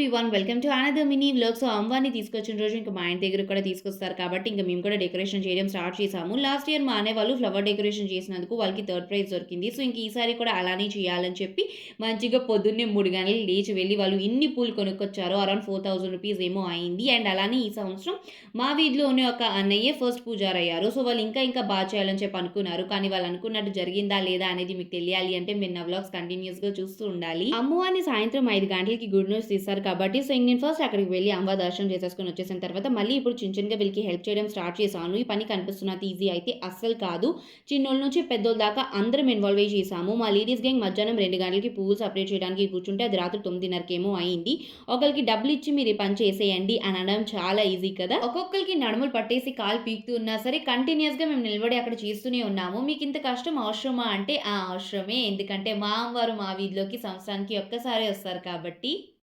Everyone welcome to another mini vlog. So అమ్మవారిని తీసుకొచ్చిన రోజు ఇంకా మా ఇంటి దగ్గర కూడా తీసుకొస్తారు కాబట్టి ఇంకా మేము కూడా డెకరేషన్ చేయడం స్టార్ట్ చేసాము. లాస్ట్ ఇయర్ మా అన్నయ్య వాళ్ళు ఫ్లవర్ డెకరేషన్ చేసినందుకు వాళ్ళకి థర్డ్ ప్రైజ్ దొరికింది. సో ఇంక ఈసారి కూడా అలానే చేయాలని చెప్పి మంచిగా పొద్దున్నే 3 గంటలకు లేచి వెళ్ళి వాళ్ళు ఇన్ని పూలు కొనుక్కొచ్చారో అరౌండ్ 4000 రూపీస్ ఏమో అయింది. అండ్ అలానే ఈ సంవత్సరం మా వీధిలోనే ఒక అన్నయ్య ఫస్ట్ పూజారయ్యారు. సో వాళ్ళు ఇంకా బాగా చేయాలని చెప్పి అనుకున్నారు. కానీ వాళ్ళు అనుకున్నట్టు జరిగిందా లేదా అనేది మీకు తెలియాలి అంటే మీరు నా వ్లాగ్స్ కంటిన్యూస్‌గా చూస్తూ ఉండాలి. అమ్మవారిని సాయంత్రం 5 గంటలకి గుడి నుంచి తీస్తారు కాబట్టి సో ఇంక నేను ఫస్ట్ అక్కడికి వెళ్ళి అమ్మవారి దర్శనం చేసేసుకొని వచ్చేసిన తర్వాత మళ్ళీ ఇప్పుడు చిన్నగా వీళ్ళకి హెల్ప్ చేయడం స్టార్ట్ చేశాను. ఈ పని కనిపిస్తున్నది ఈజీ అయితే అస్సలు కాదు. చిన్నోళ్ళ నుంచి పెద్దోళ్ళ దాకా అందరం ఇన్వాల్వ్ అయ్యి చేశాము. మా లేడీస్ గ్యాంగ్ మధ్యాహ్నం 2 గంటలకి పువ్వులు సపరేట్ చేయడానికి కూర్చుంటే అది రాత్రి 9:30కేమో అయింది. ఒకరికి డబ్బులు ఇచ్చి మీరు ఈ పని చేసేయండి అని అనడం చాలా ఈజీ కదా. ఒక్కొక్కరికి నడుములు పట్టేసి కాలు పీకుతూ ఉన్నా సరే కంటిన్యూస్‌గా మేము నిలబడి అక్కడ చేస్తూనే ఉన్నాము. మీకు ఇంత కష్టం అవసరమా అంటే అవసరమే. ఎందుకంటే మా అమ్మవారు మా వీధిలోకి సంవత్సరానికి ఒక్కసారే వస్తారు కాబట్టి.